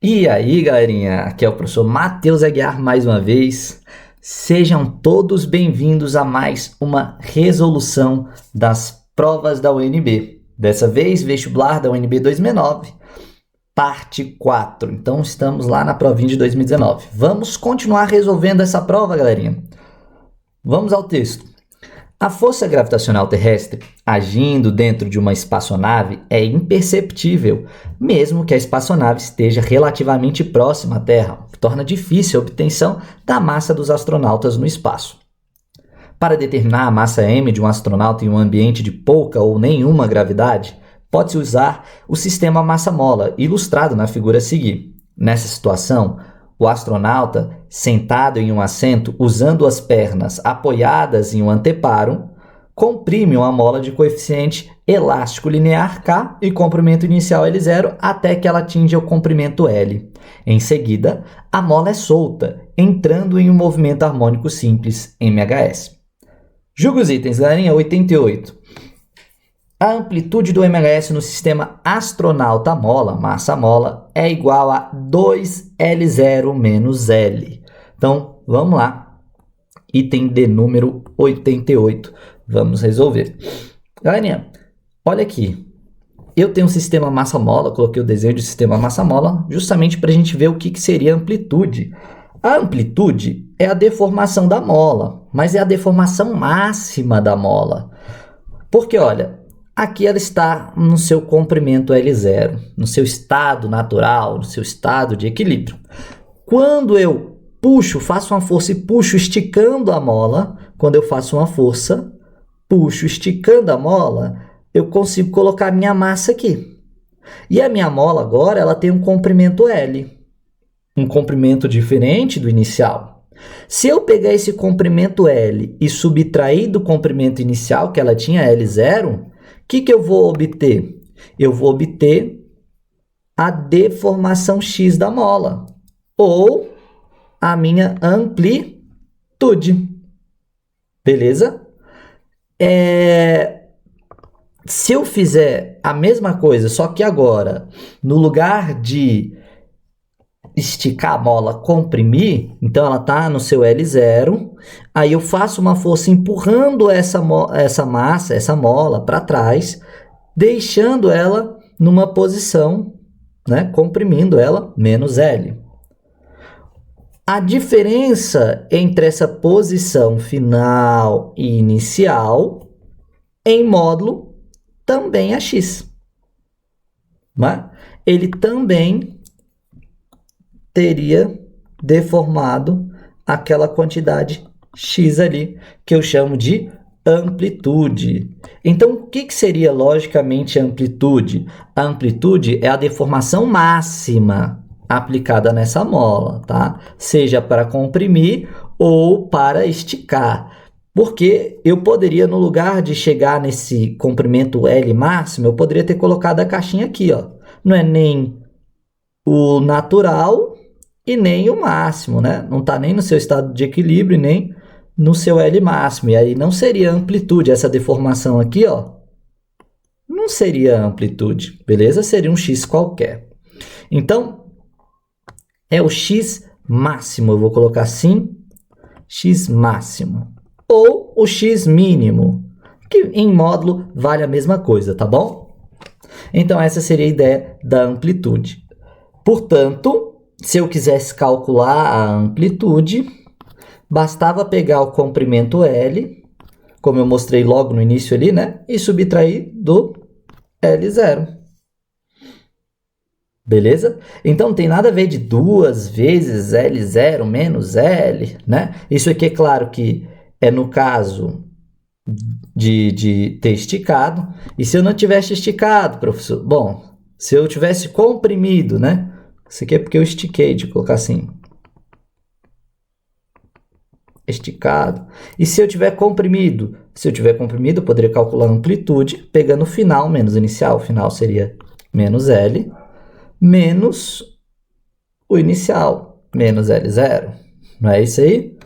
E aí, galerinha, aqui é o professor Matheus Aguiar mais uma vez. Sejam todos bem-vindos a mais uma resolução das provas da UNB. Dessa vez, vestibular da UNB 2019, parte 4. Então, estamos lá na provinha de 2019. Vamos continuar resolvendo essa prova, galerinha. Vamos ao texto. A força gravitacional terrestre, agindo dentro de uma espaçonave, é imperceptível, mesmo que a espaçonave esteja relativamente próxima à Terra, o que torna difícil a obtenção da massa dos astronautas no espaço. Para determinar a massa m de um astronauta em um ambiente de pouca ou nenhuma gravidade, pode-se usar o sistema massa-mola, ilustrado na figura a seguir. Nessa situação, o astronauta, sentado em um assento, usando as pernas apoiadas em um anteparo, comprime uma mola de coeficiente elástico linear K e comprimento inicial L0 até que ela atinja o comprimento L. Em seguida, a mola é solta, entrando em um movimento harmônico simples, MHS. Julga os itens, galerinha, 88. A amplitude do MHS no sistema astronauta-mola, massa-mola, é igual a 2L0 menos L. Então, vamos lá. Item de número 88. Vamos resolver. Galerinha, olha aqui. Eu tenho um sistema massa-mola, coloquei o desenho de sistema massa-mola, justamente para a gente ver o que seria a amplitude. A amplitude é a deformação da mola, mas é a deformação máxima da mola. Porque, olha, aqui ela está no seu comprimento L0, no seu estado natural, no seu estado de equilíbrio. Quando eu puxo, faço uma força e puxo esticando a mola, quando eu faço uma força, puxo esticando a mola, eu consigo colocar a minha massa aqui. E a minha mola agora ela tem um comprimento L, um comprimento diferente do inicial. Se eu pegar esse comprimento L e subtrair do comprimento inicial, que ela tinha L0, o que eu vou obter? Eu vou obter a deformação x da mola, ou a minha amplitude. Beleza? Se eu fizer a mesma coisa, só que agora, no lugar de esticar a mola, comprimir, então ela está no seu L0, aí eu faço uma força empurrando essa massa, essa mola para trás, deixando ela numa posição, né, comprimindo ela, menos L. A diferença entre essa posição final e inicial, em módulo, também é x. Né? Ele também teria deformado aquela quantidade x ali, que eu chamo de amplitude. Então, o que seria logicamente a amplitude? A amplitude é a deformação máxima aplicada nessa mola, tá? Seja para comprimir ou para esticar. Porque eu poderia, no lugar de chegar nesse comprimento L máximo, eu poderia ter colocado a caixinha aqui, ó. Não é nem o natural e nem o máximo, né? Não está nem no seu estado de equilíbrio, nem no seu L máximo. E aí não seria amplitude, essa deformação aqui, ó. Não seria amplitude, beleza? Seria um x qualquer. Então, é o x máximo, eu vou colocar assim, x máximo. Ou o x mínimo, que em módulo vale a mesma coisa, tá bom? Então, essa seria a ideia da amplitude. Portanto, se eu quisesse calcular a amplitude, bastava pegar o comprimento L, como eu mostrei logo no início ali, né? E subtrair do L0. Beleza? Então, não tem nada a ver de 2 vezes L0 menos L, né? Isso aqui é claro que é no caso de ter esticado. E se eu não tivesse esticado, professor? Bom, se eu tivesse comprimido, né? Isso aqui é porque eu estiquei, de colocar assim. Esticado. E se eu tiver comprimido? Se eu tiver comprimido, eu poderia calcular a amplitude pegando o final menos o inicial. O final seria menos L menos o inicial, menos L0. Não é isso aí?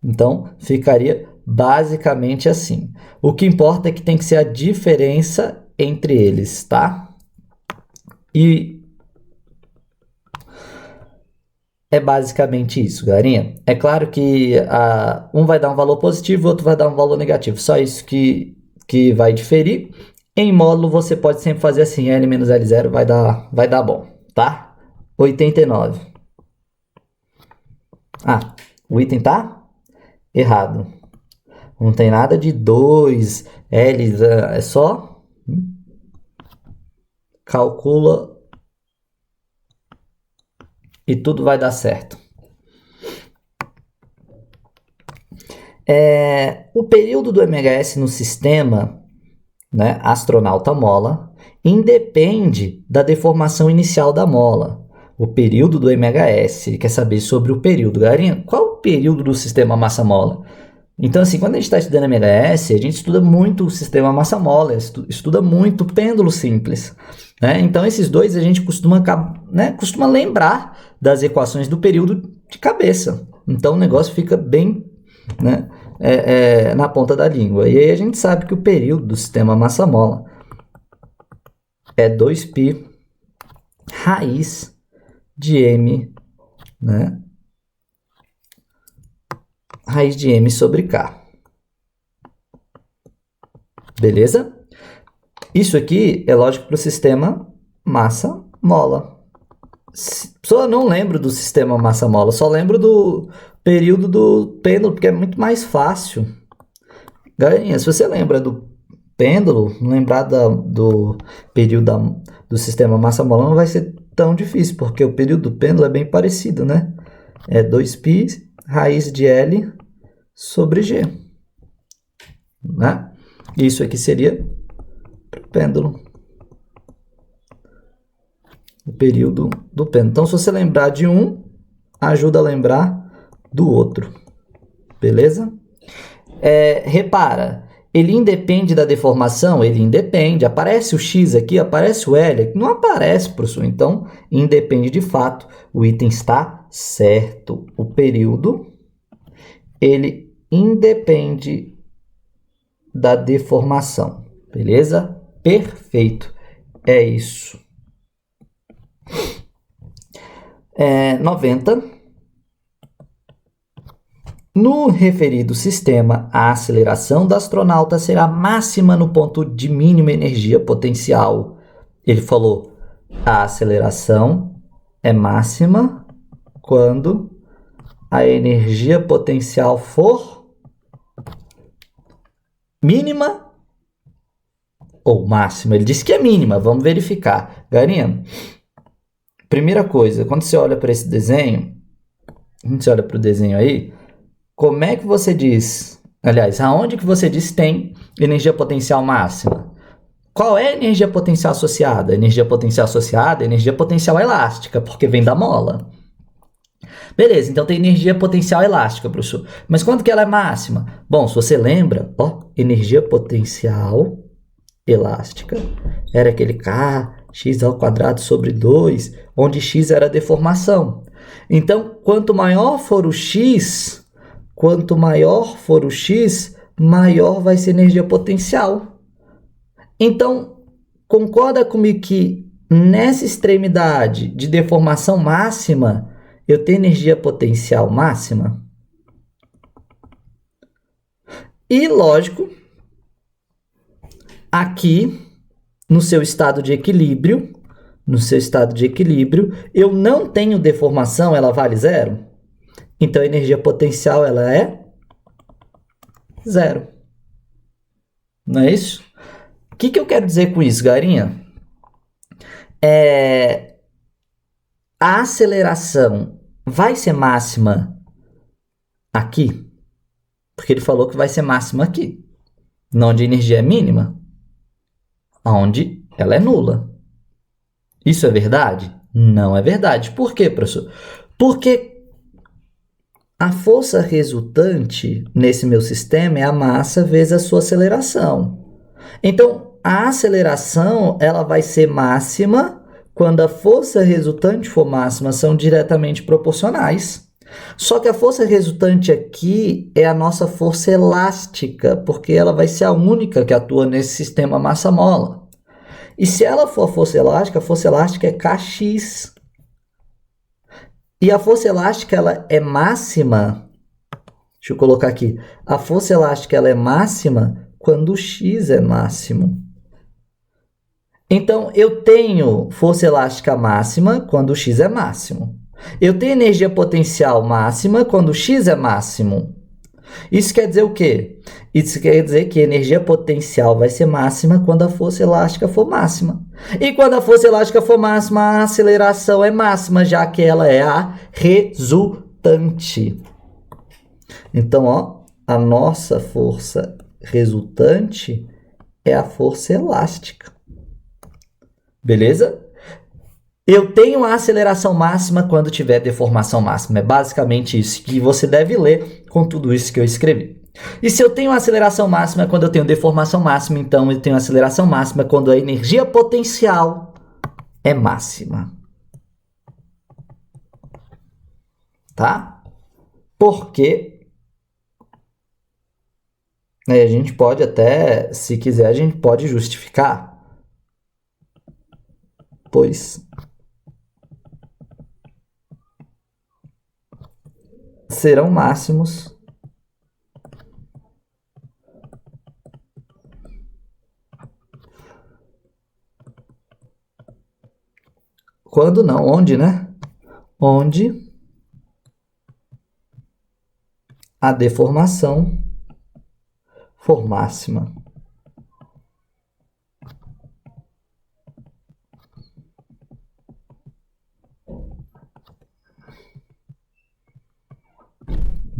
Então, ficaria basicamente assim. O que importa é que tem que ser a diferença entre eles, tá? E É basicamente isso, galerinha. É claro que um vai dar um valor positivo, o outro vai dar um valor negativo. Só isso que vai diferir. Em módulo, você pode sempre fazer assim, L menos L0 vai dar bom, tá? 89. Ah, o item tá errado. Não tem nada de 2 L, é só calcula e tudo vai dar certo. O período do MHS no sistema, né, astronauta mola, independe da deformação inicial da mola. O período do MHS, ele quer saber sobre o período. Galerinha, qual é o período do sistema massa-mola? Então, assim, quando a gente está estudando MHS, a gente estuda muito o sistema massa-mola, estuda muito pêndulo simples. Né? Então, esses dois a gente costuma lembrar das equações do período de cabeça. Então, o negócio fica bem, né, na ponta da língua. E aí a gente sabe que o período do sistema massa-mola é 2π raiz de m, né? Raiz de m sobre k. Beleza? Isso aqui é lógico para o sistema massa-mola. Só não lembro do sistema massa-mola, só lembro do período do pêndulo, porque é muito mais fácil. Galerinha, se você lembra do pêndulo, lembrar do período do sistema massa-mola não vai ser tão difícil, porque o período do pêndulo é bem parecido, né? É 2π raiz de L sobre G. Né? Isso aqui seria o pêndulo. O período do pêndulo. Então, se você lembrar de um, ajuda a lembrar do outro. Beleza? Repara, ele independe da deformação? Ele independe. Aparece o X aqui, aparece o L aqui. Não aparece, professor. Então, independe de fato. O item está certo. O período, ele independe da deformação. Beleza? Perfeito. É isso. 90. No referido sistema, a aceleração do astronauta será máxima no ponto de mínima energia potencial. Ele falou, a aceleração é máxima quando a energia potencial for mínima ou máxima. Ele disse que é mínima, vamos verificar. Galerinha, primeira coisa, quando você olha para esse desenho, quando você olha para o desenho aí, como é que você diz, aliás, aonde que você diz tem energia potencial máxima? Qual é a energia potencial associada? Energia potencial associada é energia potencial elástica, porque vem da mola. Beleza, então tem energia potencial elástica, professor. Mas quando que ela é máxima? Bom, se você lembra, energia potencial elástica era aquele kx ao quadrado sobre 2, onde x era a deformação. Então, quanto maior for o x, maior vai ser a energia potencial. Então, concorda comigo que nessa extremidade de deformação máxima, eu tenho energia potencial máxima? E, lógico, aqui, no seu estado de equilíbrio, eu não tenho deformação, ela vale zero? Então, a energia potencial ela é zero. Não é isso? O que eu quero dizer com isso, galerinha? A aceleração vai ser máxima aqui? Porque ele falou que vai ser máxima aqui. Onde a energia é mínima? Onde ela é nula. Isso é verdade? Não é verdade. Por quê, professor? Porque a força resultante nesse meu sistema é a massa vezes a sua aceleração. Então, a aceleração ela vai ser máxima quando a força resultante for máxima, são diretamente proporcionais. Só que a força resultante aqui é a nossa força elástica, porque ela vai ser a única que atua nesse sistema massa-mola. E se ela for a força elástica é Kx. E a força elástica ela é máxima. Deixa eu colocar aqui. A força elástica ela é máxima quando o x é máximo. Então, eu tenho força elástica máxima quando o x é máximo. Eu tenho energia potencial máxima quando o x é máximo. Isso quer dizer o quê? Isso quer dizer que a energia potencial vai ser máxima quando a força elástica for máxima. E quando a força elástica for máxima, a aceleração é máxima, já que ela é a resultante. Então, ó, a nossa força resultante é a força elástica. Beleza? Eu tenho a aceleração máxima quando tiver deformação máxima. É basicamente isso que você deve ler com tudo isso que eu escrevi. E se eu tenho a aceleração máxima quando eu tenho deformação máxima, então eu tenho a aceleração máxima quando a energia potencial é máxima. Tá? Porque a gente pode até, se quiser, a gente pode justificar. Pois serão máximos quando não, onde, né? Onde a deformação for máxima.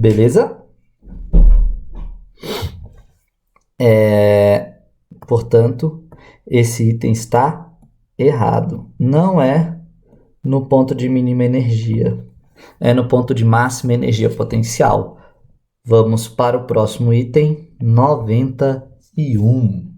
Beleza? Portanto, esse item está errado. Não é no ponto de mínima energia. É no ponto de máxima energia potencial. Vamos para o próximo item, 91.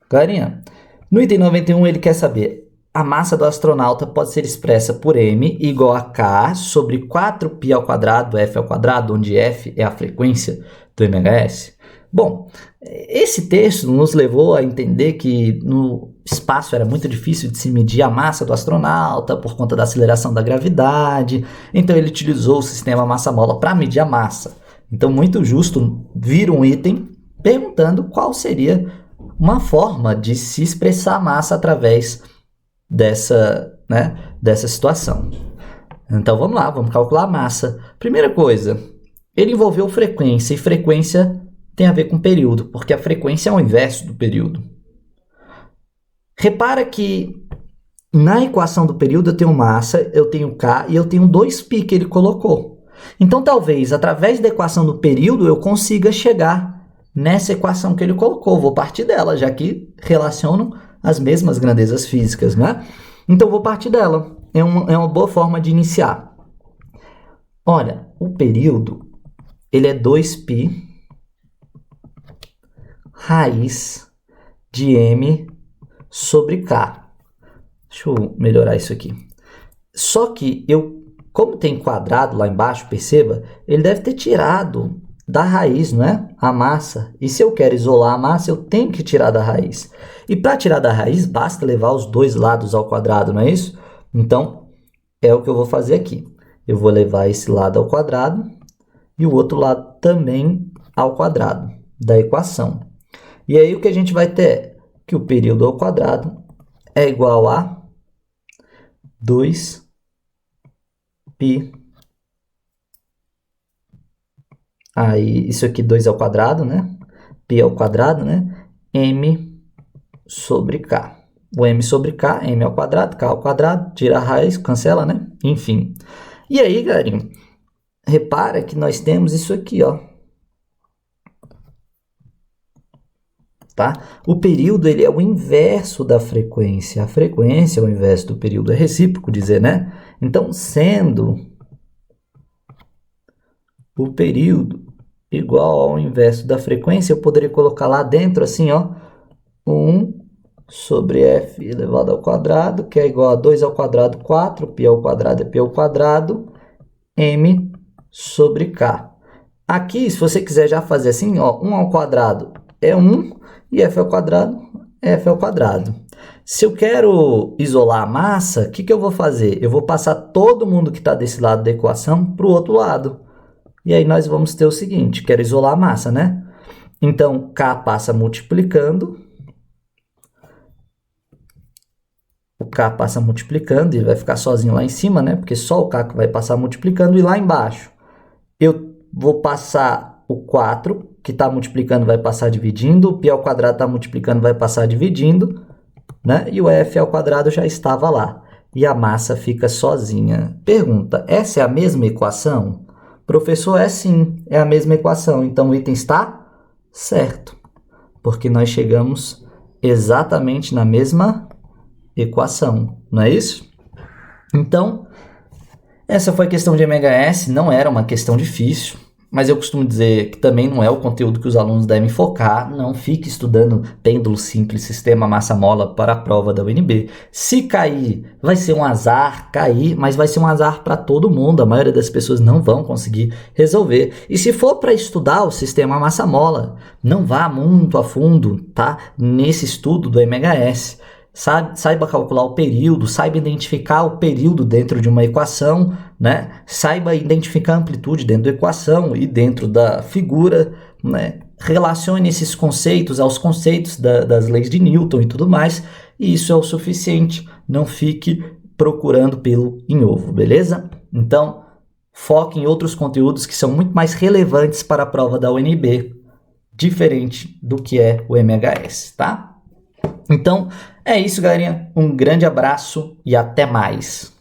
Galerinha, no item 91 ele quer saber: a massa do astronauta pode ser expressa por m igual a k sobre 4π ao quadrado, f ao quadrado, onde f é a frequência do MHS. Bom, esse texto nos levou a entender que no espaço era muito difícil de se medir a massa do astronauta por conta da aceleração da gravidade, então ele utilizou o sistema massa-mola para medir a massa. Então, muito justo vir um item perguntando qual seria uma forma de se expressar a massa através dessa situação. Então, vamos lá, vamos calcular a massa. Primeira coisa, ele envolveu frequência, e frequência tem a ver com período, porque a frequência é o inverso do período. Repara que na equação do período eu tenho massa, eu tenho K e eu tenho 2π que ele colocou. Então, talvez, através da equação do período, eu consiga chegar nessa equação que ele colocou. Vou partir dela, já que relacionam as mesmas grandezas físicas, né? Então, vou partir dela. É uma boa forma de iniciar. Olha, o período, ele é 2π raiz de m sobre k. Deixa eu melhorar isso aqui. Só que como tem quadrado lá embaixo, perceba, ele deve ter tirado da raiz, não é? A massa. E se eu quero isolar a massa, eu tenho que tirar da raiz. E para tirar da raiz, basta levar os dois lados ao quadrado, não é isso? Então, é o que eu vou fazer aqui. Eu vou levar esse lado ao quadrado e o outro lado também ao quadrado da equação. E aí o que a gente vai ter é que o período ao quadrado é igual a 2π aí isso aqui 2 ao quadrado, né? Π ao quadrado, né? M sobre K. O M sobre K, M ao quadrado, K ao quadrado, tira a raiz, cancela, né? Enfim. E aí, galerinha, repara que nós temos isso aqui, ó. Tá? O período ele é o inverso da frequência. A frequência é o inverso do período. É recíproco dizer, né? Então, sendo o período igual ao inverso da frequência, eu poderia colocar lá dentro assim, ó, 1 sobre f elevado ao quadrado, que é igual a 2 ao quadrado, 4, π ao quadrado é π ao quadrado, m sobre k. Aqui, se você quiser já fazer assim, ó, 1 ao quadrado é 1, e f ao quadrado é f ao quadrado. Se eu quero isolar a massa, o que eu vou fazer? Eu vou passar todo mundo que está desse lado da equação para o outro lado. E aí nós vamos ter o seguinte, quero isolar a massa, né? Então, K passa multiplicando. O K passa multiplicando e vai ficar sozinho lá em cima, né? Porque só o K que vai passar multiplicando. E lá embaixo, eu vou passar o 4, que está multiplicando, vai passar dividindo. O π ao quadrado está multiplicando, vai passar dividindo. Né? E o F ao quadrado já estava lá. E a massa fica sozinha. Pergunta, essa é a mesma equação? Professor, é sim, é a mesma equação. Então o item está certo. Porque nós chegamos exatamente na mesma equação. Não é isso? Então, essa foi a questão de MHS. Não era uma questão difícil. Mas eu costumo dizer que também não é o conteúdo que os alunos devem focar. Não fique estudando pêndulo simples, sistema massa-mola para a prova da UNB. Se cair, vai ser um azar cair, mas vai ser um azar para todo mundo. A maioria das pessoas não vão conseguir resolver. E se for para estudar o sistema massa-mola, não vá muito a fundo, tá? Nesse estudo do MHS. Saiba calcular o período, saiba identificar o período dentro de uma equação, né? Saiba identificar a amplitude dentro da equação e dentro da figura, né? Relacione esses conceitos aos conceitos das leis de Newton e tudo mais, e isso é o suficiente. Não fique procurando pelo em ovo, beleza? Então, foque em outros conteúdos que são muito mais relevantes para a prova da UNB, diferente do que é o MHS, tá? Então, é isso, galerinha. Um grande abraço e até mais.